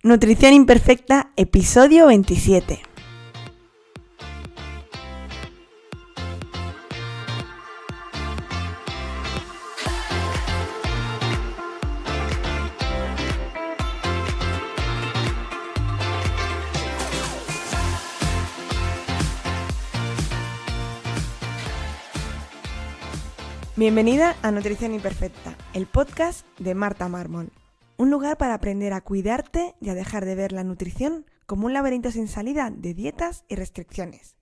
Nutrición Imperfecta, episodio 27. Bienvenida a Nutrición Imperfecta, el podcast de Marta Mármol. Un lugar para aprender a cuidarte y a dejar de ver la nutrición como un laberinto sin salida de dietas y restricciones.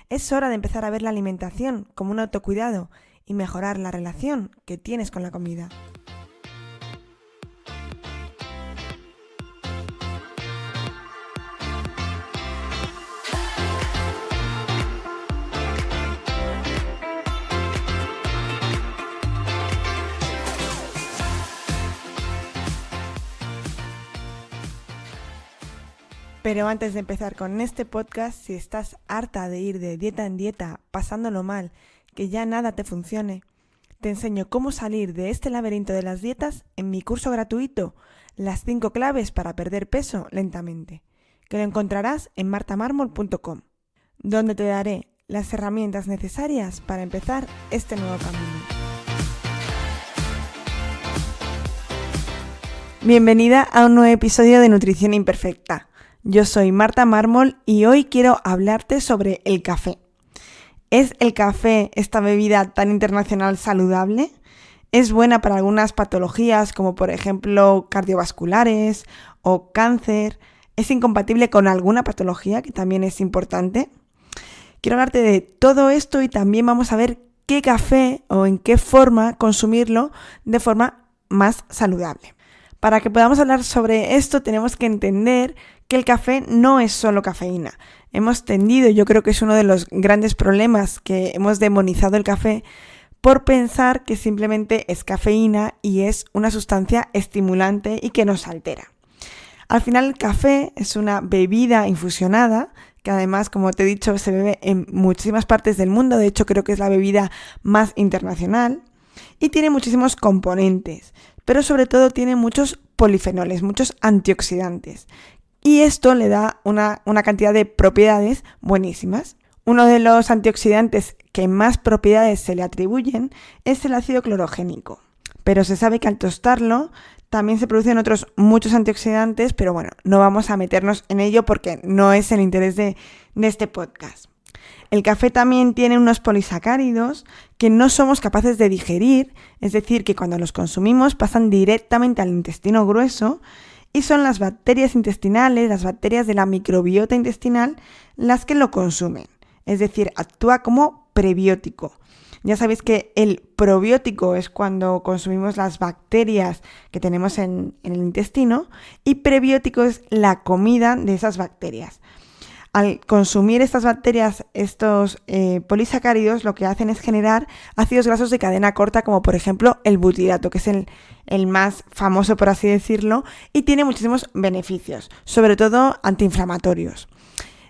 Es hora de empezar a ver la alimentación como un autocuidado y mejorar la relación que tienes con la comida. Pero antes de empezar con este podcast, si estás harta de ir de dieta en dieta, pasándolo mal, que ya nada te funcione, te enseño cómo salir de este laberinto de las dietas en mi curso gratuito, las 5 claves para perder peso lentamente, que lo encontrarás en martamarmol.com, donde te daré las herramientas necesarias para empezar este nuevo camino. Bienvenida a un nuevo episodio de Nutrición Imperfecta. Yo soy Marta Mármol y hoy quiero hablarte sobre el café. ¿Es el café, esta bebida tan internacional, saludable? ¿Es buena para algunas patologías como por ejemplo cardiovasculares o cáncer? ¿Es incompatible con alguna patología que también es importante? Quiero hablarte de todo esto y también vamos a ver qué café o en qué forma consumirlo de forma más saludable. Para que podamos hablar sobre esto tenemos que entender que el café no es solo cafeína. Hemos tendido, yo creo que es uno de los grandes problemas que hemos demonizado el café por pensar que simplemente es cafeína y es una sustancia estimulante y que nos altera. Al final el café es una bebida infusionada que además, como te he dicho, se bebe en muchísimas partes del mundo. De hecho, creo que es la bebida más internacional y tiene muchísimos componentes, pero sobre todo tiene muchos polifenoles, muchos antioxidantes. Y esto le da una cantidad de propiedades buenísimas. Uno de los antioxidantes que más propiedades se le atribuyen es el ácido clorogénico. Pero se sabe que al tostarlo también se producen otros muchos antioxidantes, pero bueno, no vamos a meternos en ello porque no es el interés de este podcast. El café también tiene unos polisacáridos que no somos capaces de digerir, es decir, que cuando los consumimos pasan directamente al intestino grueso y son las bacterias intestinales, las bacterias de la microbiota intestinal, las que lo consumen. Es decir, actúa como prebiótico. Ya sabéis que el probiótico es cuando consumimos las bacterias que tenemos en el intestino y prebiótico es la comida de esas bacterias. Al consumir estas bacterias, estos polisacáridos, lo que hacen es generar ácidos grasos de cadena corta, como por ejemplo el butirato, que es el más famoso, por así decirlo, y tiene muchísimos beneficios, sobre todo antiinflamatorios.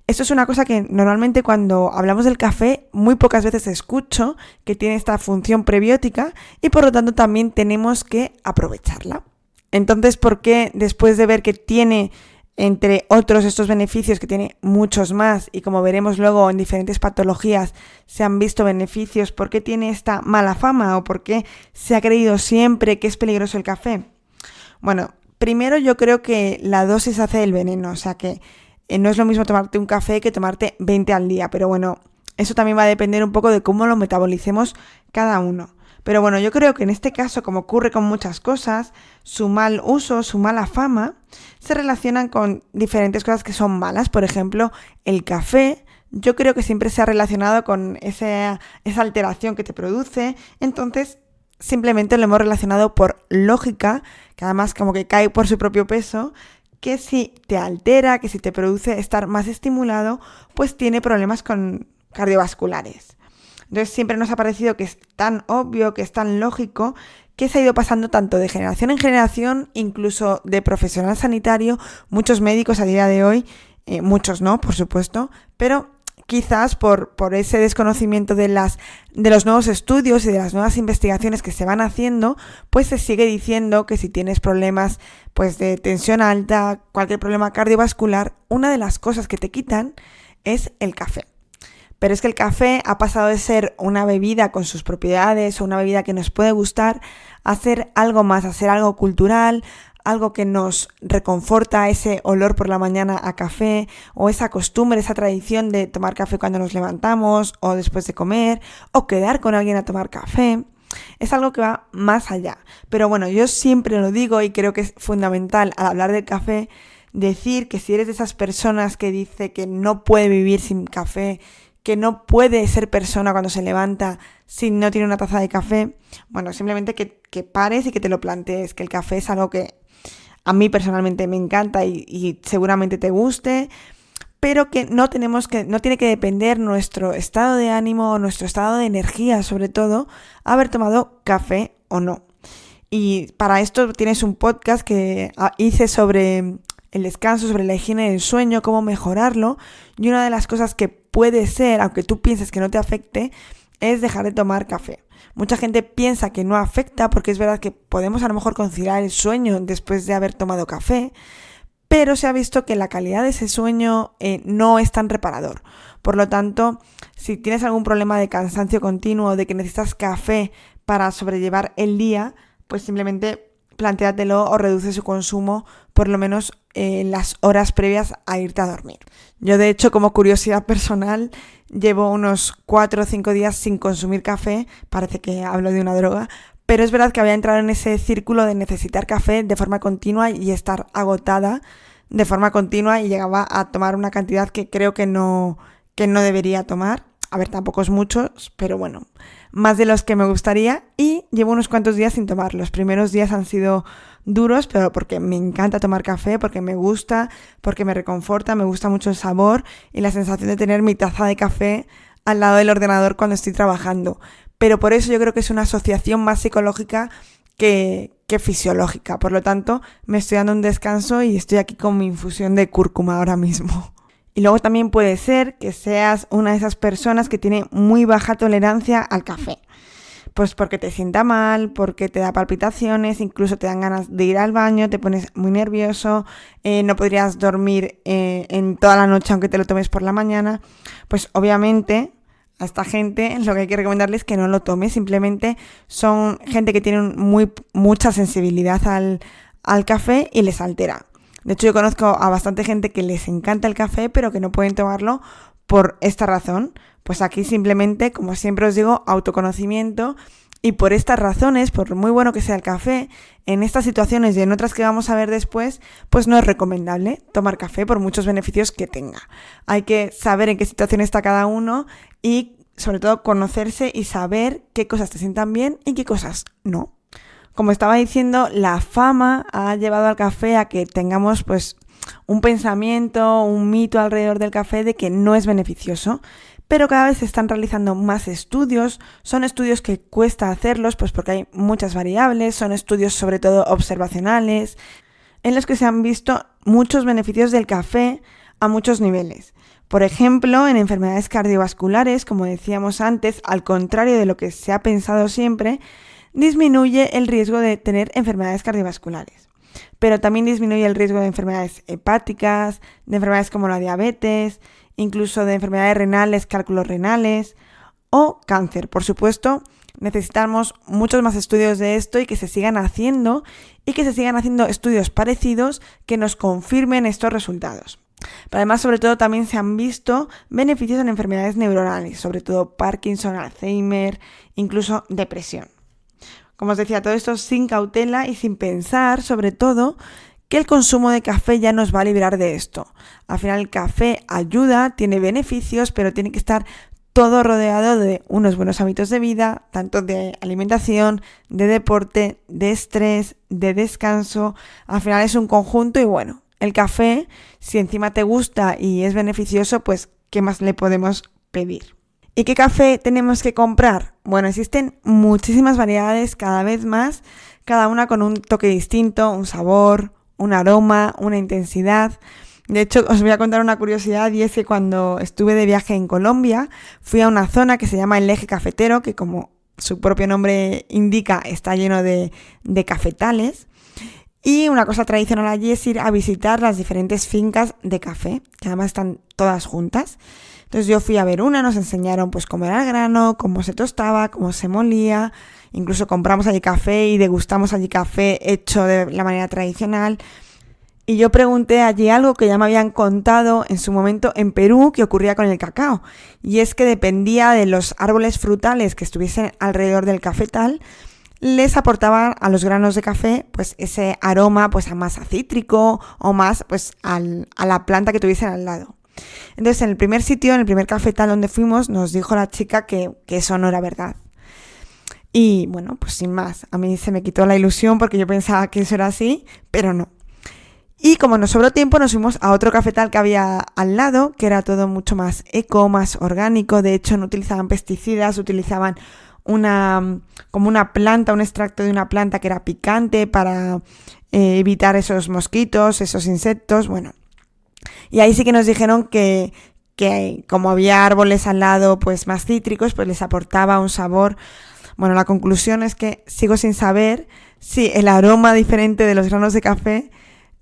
Esto es una cosa que normalmente cuando hablamos del café muy pocas veces escucho, que tiene esta función prebiótica y por lo tanto también tenemos que aprovecharla. Entonces, ¿por qué después de ver que tiene entre otros estos beneficios, que tiene muchos más y como veremos luego en diferentes patologías se han visto beneficios, por qué tiene esta mala fama o por qué se ha creído siempre que es peligroso el café? Bueno, primero yo creo que la dosis hace el veneno, o sea que no es lo mismo tomarte un café que tomarte 20 al día, pero bueno, eso también va a depender un poco de cómo lo metabolicemos cada uno. Pero bueno, yo creo que en este caso, como ocurre con muchas cosas, su mal uso, su mala fama, se relacionan con diferentes cosas que son malas. Por ejemplo, el café, yo creo que siempre se ha relacionado con esa alteración que te produce. Entonces, simplemente lo hemos relacionado por lógica, que además como que cae por su propio peso, que si te altera, que si te produce estar más estimulado, pues tiene problemas cardiovasculares. Entonces siempre nos ha parecido que es tan obvio, que es tan lógico, que se ha ido pasando tanto de generación en generación, incluso de profesional sanitario, muchos médicos a día de hoy, muchos no, por supuesto, pero quizás por ese desconocimiento de los nuevos estudios y de las nuevas investigaciones que se van haciendo, pues se sigue diciendo que si tienes problemas pues de tensión alta, cualquier problema cardiovascular, una de las cosas que te quitan es el café. Pero es que el café ha pasado de ser una bebida con sus propiedades o una bebida que nos puede gustar a ser algo más, a ser algo cultural, algo que nos reconforta, ese olor por la mañana a café o esa costumbre, esa tradición de tomar café cuando nos levantamos o después de comer o quedar con alguien a tomar café. Es algo que va más allá. Pero bueno, yo siempre lo digo y creo que es fundamental al hablar del café decir que si eres de esas personas que dice que no puede vivir sin café, que no puede ser persona cuando se levanta si no tiene una taza de café, bueno, simplemente que pares y que te lo plantees, que el café es algo que a mí personalmente me encanta y seguramente te guste, pero que no tiene que depender nuestro estado de ánimo, nuestro estado de energía, sobre todo, haber tomado café o no. Y para esto tienes un podcast que hice sobre el descanso, sobre la higiene del sueño, cómo mejorarlo, y una de las cosas que puede ser, aunque tú pienses que no te afecte, es dejar de tomar café. Mucha gente piensa que no afecta porque es verdad que podemos a lo mejor conciliar el sueño después de haber tomado café, pero se ha visto que la calidad de ese sueño no es tan reparador. Por lo tanto, si tienes algún problema de cansancio continuo, de que necesitas café para sobrellevar el día, pues simplemente plantéatelo o reduce su consumo por lo menos en las horas previas a irte a dormir. Yo de hecho, como curiosidad personal, llevo unos 4 o 5 días sin consumir café, parece que hablo de una droga, pero es verdad que había entrado en ese círculo de necesitar café de forma continua y estar agotada de forma continua y llegaba a tomar una cantidad que creo que no debería tomar. A ver, tampoco es mucho, pero bueno, más de los que me gustaría, y llevo unos cuantos días sin tomar. Los primeros días han sido duros, pero porque me encanta tomar café, porque me gusta, porque me reconforta, me gusta mucho el sabor y la sensación de tener mi taza de café al lado del ordenador cuando estoy trabajando. Pero por eso yo creo que es una asociación más psicológica que fisiológica. Por lo tanto, me estoy dando un descanso y estoy aquí con mi infusión de cúrcuma ahora mismo. Y luego también puede ser que seas una de esas personas que tiene muy baja tolerancia al café. Pues porque te sienta mal, porque te da palpitaciones, incluso te dan ganas de ir al baño, te pones muy nervioso, no podrías dormir en toda la noche aunque te lo tomes por la mañana. Pues obviamente a esta gente lo que hay que recomendarles es que no lo tome. Simplemente son gente que tiene mucha sensibilidad al café y les altera. De hecho, yo conozco a bastante gente que les encanta el café, pero que no pueden tomarlo por esta razón. Pues aquí simplemente, como siempre os digo, autoconocimiento. Y por estas razones, por muy bueno que sea el café, en estas situaciones y en otras que vamos a ver después, pues no es recomendable tomar café por muchos beneficios que tenga. Hay que saber en qué situación está cada uno y, sobre todo, conocerse y saber qué cosas te sientan bien y qué cosas no. Como estaba diciendo, la fama ha llevado al café a que tengamos pues un pensamiento, un mito alrededor del café de que no es beneficioso, pero cada vez se están realizando más estudios. Son estudios que cuesta hacerlos pues porque hay muchas variables, son estudios sobre todo observacionales, en los que se han visto muchos beneficios del café a muchos niveles. Por ejemplo, en enfermedades cardiovasculares, como decíamos antes, al contrario de lo que se ha pensado siempre, disminuye el riesgo de tener enfermedades cardiovasculares, pero también disminuye el riesgo de enfermedades hepáticas, de enfermedades como la diabetes, incluso de enfermedades renales, cálculos renales o cáncer. Por supuesto, necesitamos muchos más estudios de esto y que se sigan haciendo estudios parecidos que nos confirmen estos resultados. Pero además, sobre todo, también se han visto beneficios en enfermedades neuronales, sobre todo Parkinson, Alzheimer, incluso depresión. Como os decía, todo esto sin cautela y sin pensar, sobre todo, que el consumo de café ya nos va a liberar de esto. Al final el café ayuda, tiene beneficios, pero tiene que estar todo rodeado de unos buenos hábitos de vida, tanto de alimentación, de deporte, de estrés, de descanso. Al final es un conjunto y bueno, el café, si encima te gusta y es beneficioso, pues ¿qué más le podemos pedir? ¿Y qué café tenemos que comprar? Bueno, existen muchísimas variedades, cada vez más, cada una con un toque distinto, un sabor, un aroma, una intensidad. De hecho, os voy a contar una curiosidad, y es que cuando estuve de viaje en Colombia, fui a una zona que se llama el Eje Cafetero, que como su propio nombre indica, está lleno de cafetales. Y una cosa tradicional allí es ir a visitar las diferentes fincas de café, que además están todas juntas. Entonces yo fui a ver una, nos enseñaron pues cómo era el grano, cómo se tostaba, cómo se molía, incluso compramos allí café y degustamos allí café hecho de la manera tradicional. Y yo pregunté allí algo que ya me habían contado en su momento en Perú que ocurría con el cacao. Y es que dependía de los árboles frutales que estuviesen alrededor del cafetal, les aportaban a los granos de café pues ese aroma pues a más a cítrico o más pues a la planta que tuviesen al lado. Entonces en el primer sitio, en el primer cafetal donde fuimos, nos dijo la chica que eso no era verdad. Y bueno, pues sin más, a mí se me quitó la ilusión porque yo pensaba que eso era así, pero no. Y como nos sobró tiempo, nos fuimos a otro cafetal que había al lado, que era todo mucho más eco, más orgánico. De hecho, no utilizaban pesticidas, utilizaban como una planta, un extracto de una planta que era picante para evitar esos mosquitos, esos insectos, bueno. Y ahí sí que nos dijeron que como había árboles al lado pues más cítricos, pues les aportaba un sabor. Bueno, la conclusión es que sigo sin saber si el aroma diferente de los granos de café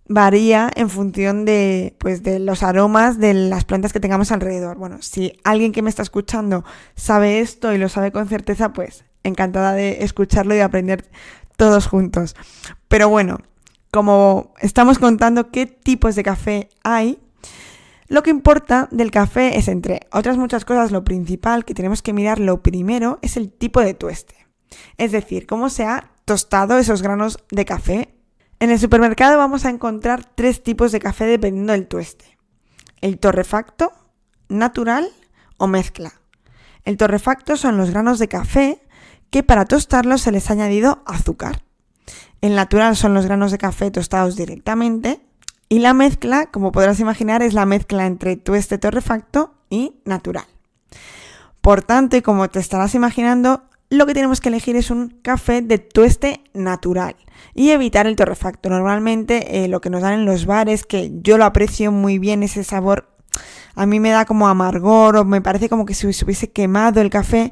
varía en función de los aromas de las plantas que tengamos alrededor. Bueno, si alguien que me está escuchando sabe esto y lo sabe con certeza, pues encantada de escucharlo y de aprender todos juntos. Pero bueno, como estamos contando qué tipos de café hay, lo que importa del café es, entre otras muchas cosas, lo principal que tenemos que mirar, lo primero, es el tipo de tueste. Es decir, cómo se ha tostado esos granos de café. En el supermercado vamos a encontrar 3 tipos de café dependiendo del tueste: el torrefacto, natural o mezcla. El torrefacto son los granos de café que para tostarlos se les ha añadido azúcar. El natural son los granos de café tostados directamente. Y la mezcla, como podrás imaginar, es la mezcla entre tueste torrefacto y natural. Por tanto, y como te estarás imaginando, lo que tenemos que elegir es un café de tueste natural y evitar el torrefacto. Normalmente lo que nos dan en los bares, que yo lo aprecio muy bien, ese sabor, a mí me da como amargor o me parece como que se hubiese quemado el café.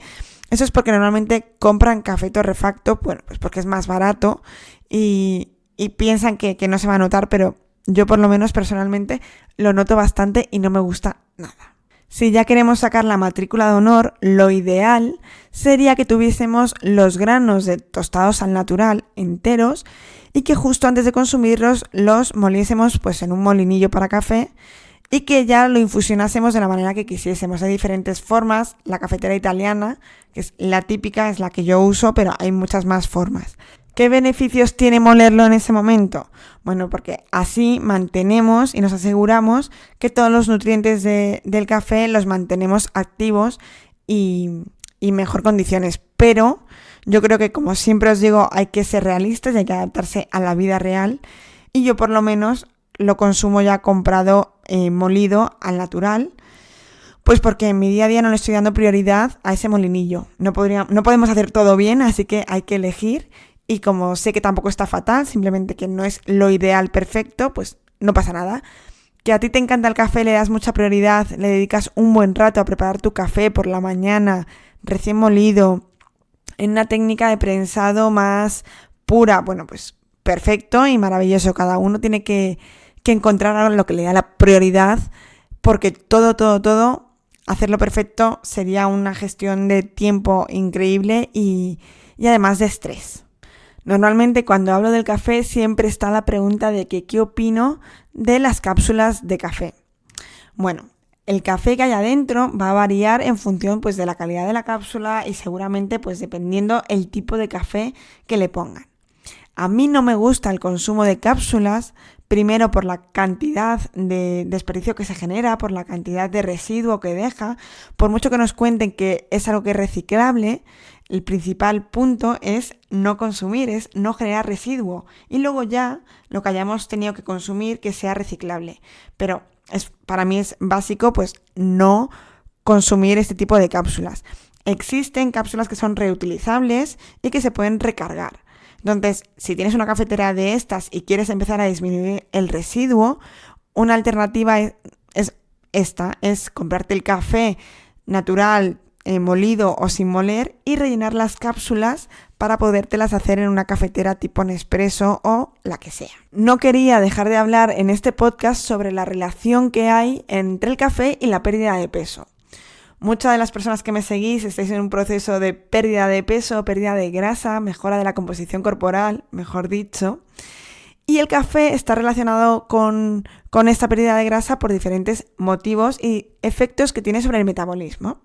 Eso es porque normalmente compran café torrefacto, bueno, pues porque es más barato y piensan que no se va a notar, pero yo por lo menos personalmente lo noto bastante y no me gusta nada. Si ya queremos sacar la matrícula de honor, lo ideal sería que tuviésemos los granos tostados al natural enteros y que justo antes de consumirlos los moliésemos pues en un molinillo para café y que ya lo infusionásemos de la manera que quisiésemos. Hay diferentes formas, la cafetera italiana, que es la típica, es la que yo uso, pero hay muchas más formas. ¿Qué beneficios tiene molerlo en ese momento? Bueno, porque así mantenemos y nos aseguramos que todos los nutrientes del café los mantenemos activos y mejor condiciones. Pero yo creo que, como siempre os digo, hay que ser realistas y hay que adaptarse a la vida real. Y yo por lo menos lo consumo ya comprado, molido al natural. Pues porque en mi día a día no le estoy dando prioridad a ese molinillo. No podemos hacer todo bien, así que hay que elegir. Y como sé que tampoco está fatal, simplemente que no es lo ideal perfecto, pues no pasa nada. Que a ti te encanta el café, le das mucha prioridad, le dedicas un buen rato a preparar tu café por la mañana, recién molido, en una técnica de prensado más pura, bueno, pues perfecto y maravilloso. Cada uno tiene que encontrar lo que le da la prioridad, porque todo, hacerlo perfecto sería una gestión de tiempo increíble y además de estrés. Normalmente cuando hablo del café siempre está la pregunta de que qué opino de las cápsulas de café. Bueno, el café que hay adentro va a variar en función pues de la calidad de la cápsula y seguramente pues dependiendo el tipo de café que le pongan. A mí no me gusta el consumo de cápsulas, primero por la cantidad de desperdicio que se genera, por la cantidad de residuo que deja, por mucho que nos cuenten que es algo que es reciclable. El principal punto es no consumir, es no generar residuo y luego ya lo que hayamos tenido que consumir que sea reciclable. Pero para mí es básico pues no consumir este tipo de cápsulas. Existen cápsulas que son reutilizables y que se pueden recargar. Entonces, si tienes una cafetera de estas y quieres empezar a disminuir el residuo, Una alternativa es comprarte el café natural, molido o sin moler y rellenar las cápsulas para podértelas hacer en una cafetera tipo Nespresso o la que sea. No quería dejar de hablar en este podcast sobre la relación que hay entre el café y la pérdida de peso. Muchas de las personas que me seguís estáis en un proceso de pérdida de peso, pérdida de grasa, mejora de la composición corporal, mejor dicho. Y el café está relacionado con esta pérdida de grasa por diferentes motivos y efectos que tiene sobre el metabolismo.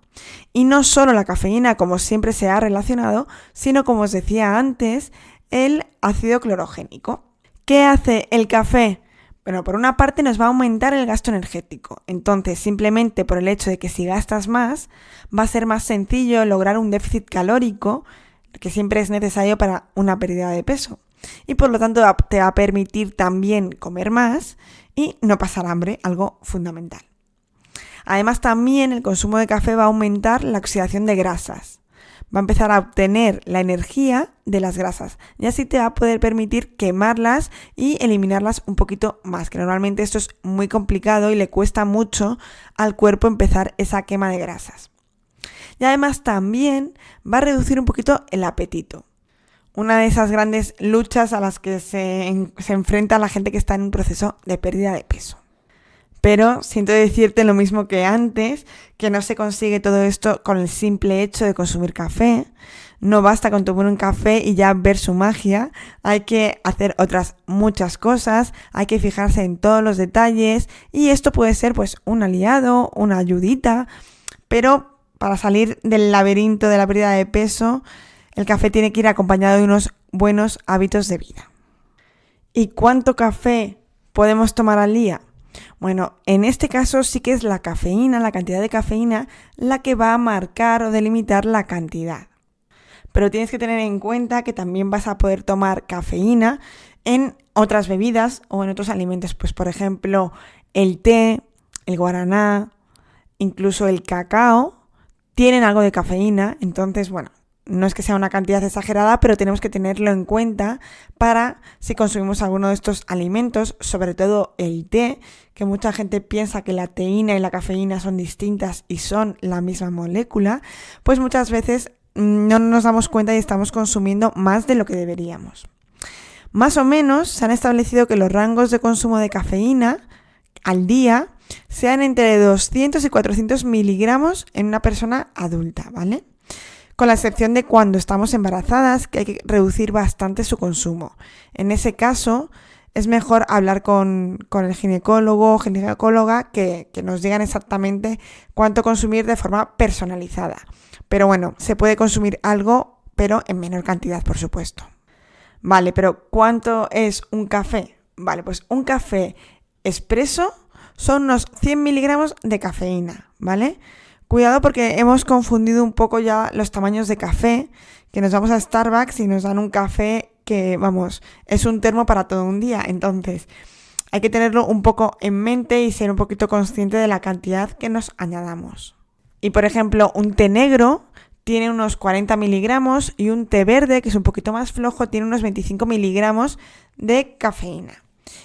Y no solo la cafeína, como siempre se ha relacionado, sino, como os decía antes, el ácido clorogénico. ¿Qué hace el café? Bueno, por una parte nos va a aumentar el gasto energético. Entonces, simplemente por el hecho de que si gastas más, va a ser más sencillo lograr un déficit calórico, que siempre es necesario para una pérdida de peso. Y por lo tanto te va a permitir también comer más y no pasar hambre, algo fundamental. Además, también el consumo de café va a aumentar la oxidación de grasas. Va a empezar a obtener la energía de las grasas y así te va a poder permitir quemarlas y eliminarlas un poquito más, que normalmente esto es muy complicado y le cuesta mucho al cuerpo empezar esa quema de grasas. Y además también va a reducir un poquito el apetito. Una de esas grandes luchas a las que se enfrenta la gente que está en un proceso de pérdida de peso. Pero siento decirte lo mismo que antes, que no se consigue todo esto con el simple hecho de consumir café. No basta con tomar un café y ya ver su magia. Hay que hacer otras muchas cosas, hay que fijarse en todos los detalles y esto puede ser pues un aliado, una ayudita, pero para salir del laberinto de la pérdida de peso, el café tiene que ir acompañado de unos buenos hábitos de vida. ¿Y cuánto café podemos tomar al día? Bueno, en este caso sí que es la cafeína, la cantidad de cafeína, la que va a marcar o delimitar la cantidad. Pero tienes que tener en cuenta que también vas a poder tomar cafeína en otras bebidas o en otros alimentos. Pues por ejemplo, el té, el guaraná, incluso el cacao, tienen algo de cafeína. Entonces, bueno, no es que sea una cantidad exagerada, pero tenemos que tenerlo en cuenta para si consumimos alguno de estos alimentos, sobre todo el té, que mucha gente piensa que la teína y la cafeína son distintas y son la misma molécula, pues muchas veces no nos damos cuenta y estamos consumiendo más de lo que deberíamos. Más o menos se han establecido que los rangos de consumo de cafeína al día sean entre 200 y 400 miligramos en una persona adulta, ¿vale? Con la excepción de cuando estamos embarazadas, que hay que reducir bastante su consumo. En ese caso, es mejor hablar con el ginecólogo o ginecóloga que nos digan exactamente cuánto consumir de forma personalizada. Pero bueno, se puede consumir algo, pero en menor cantidad, por supuesto. Vale, pero ¿cuánto es un café? Vale, pues un café expreso son unos 100 miligramos de cafeína, ¿vale? Cuidado porque hemos confundido un poco ya los tamaños de café, que nos vamos a Starbucks y nos dan un café que, vamos, es un termo para todo un día. Entonces, hay que tenerlo un poco en mente y ser un poquito consciente de la cantidad que nos añadamos. Y, por ejemplo, un té negro tiene unos 40 miligramos y un té verde, que es un poquito más flojo, tiene unos 25 miligramos de cafeína.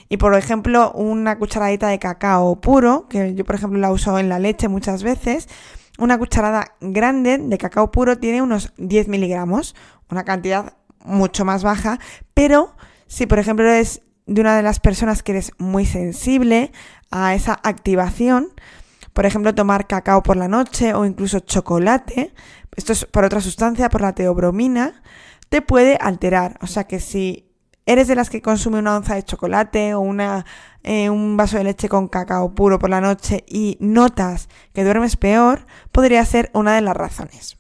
Y por ejemplo, una cucharadita de cacao puro, que yo por ejemplo la uso en la leche muchas veces, una cucharada grande de cacao puro tiene unos 10 miligramos, una cantidad mucho más baja, pero si por ejemplo eres de una de las personas que eres muy sensible a esa activación, por ejemplo tomar cacao por la noche o incluso chocolate, esto es por otra sustancia, por la teobromina, te puede alterar, o sea que si eres de las que consume una onza de chocolate o un vaso de leche con cacao puro por la noche y notas que duermes peor, podría ser una de las razones.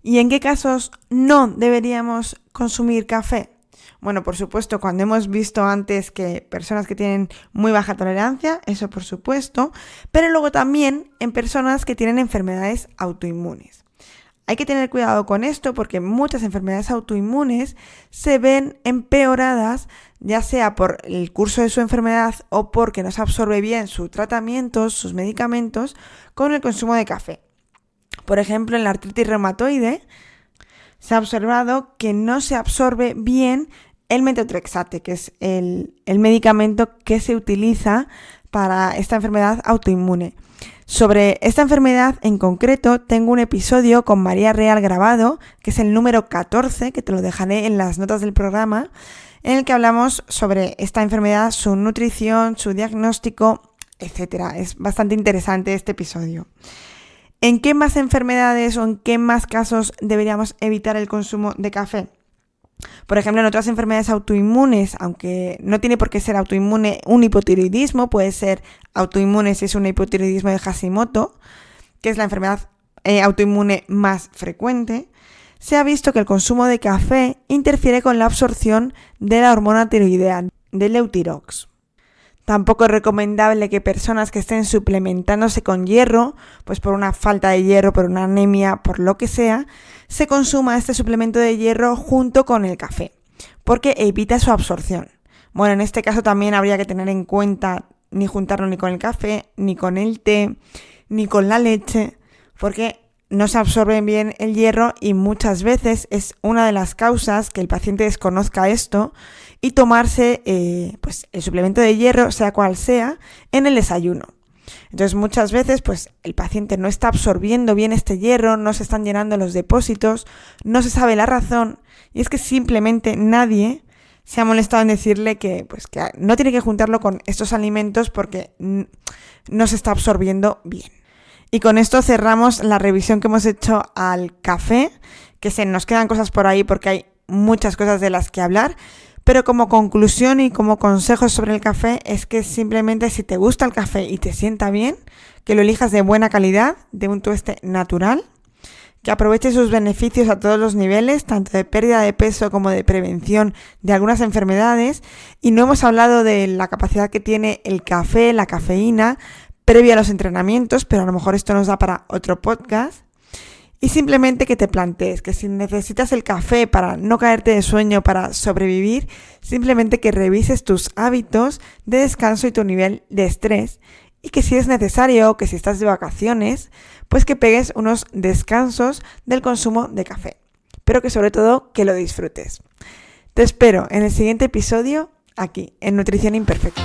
¿Y en qué casos no deberíamos consumir café? Bueno, por supuesto, cuando hemos visto antes que personas que tienen muy baja tolerancia, eso por supuesto, pero luego también en personas que tienen enfermedades autoinmunes. Hay que tener cuidado con esto porque muchas enfermedades autoinmunes se ven empeoradas, ya sea por el curso de su enfermedad o porque no se absorbe bien su tratamiento, sus medicamentos, con el consumo de café. Por ejemplo, en la artritis reumatoide se ha observado que no se absorbe bien el metotrexate, que es el medicamento que se utiliza para esta enfermedad autoinmune. Sobre esta enfermedad en concreto tengo un episodio con María Real grabado, que es el número 14, que te lo dejaré en las notas del programa, en el que hablamos sobre esta enfermedad, su nutrición, su diagnóstico, etc. Es bastante interesante este episodio. ¿En qué más enfermedades o en qué más casos deberíamos evitar el consumo de café? Por ejemplo, en otras enfermedades autoinmunes, aunque no tiene por qué ser autoinmune un hipotiroidismo, puede ser autoinmune si es un hipotiroidismo de Hashimoto, que es la enfermedad autoinmune más frecuente, se ha visto que el consumo de café interfiere con la absorción de la hormona tiroidea, del Euthyrox. Tampoco es recomendable que personas que estén suplementándose con hierro, pues por una falta de hierro, por una anemia, por lo que sea, se consuma este suplemento de hierro junto con el café, porque evita su absorción. Bueno, en este caso también habría que tener en cuenta ni juntarlo ni con el café, ni con el té, ni con la leche, porque no se absorbe bien el hierro y muchas veces es una de las causas que el paciente desconozca esto y tomarse pues el suplemento de hierro, sea cual sea, en el desayuno. Entonces muchas veces pues el paciente no está absorbiendo bien este hierro, no se están llenando los depósitos, no se sabe la razón y es que simplemente nadie se ha molestado en decirle que no tiene que juntarlo con estos alimentos porque no se está absorbiendo bien. Y con esto cerramos la revisión que hemos hecho al café, que se nos quedan cosas por ahí porque hay muchas cosas de las que hablar, pero como conclusión y como consejos sobre el café es que simplemente si te gusta el café y te sienta bien, que lo elijas de buena calidad, de un tueste natural, que aproveches sus beneficios a todos los niveles, tanto de pérdida de peso como de prevención de algunas enfermedades, y no hemos hablado de la capacidad que tiene el café, la cafeína, previo a los entrenamientos, pero a lo mejor esto nos da para otro podcast. Y simplemente que te plantees que si necesitas el café para no caerte de sueño, para sobrevivir, simplemente que revises tus hábitos de descanso y tu nivel de estrés. Y que si es necesario, que si estás de vacaciones, pues que pegues unos descansos del consumo de café. Pero que sobre todo que lo disfrutes. Te espero en el siguiente episodio aquí, en Nutrición Imperfecta.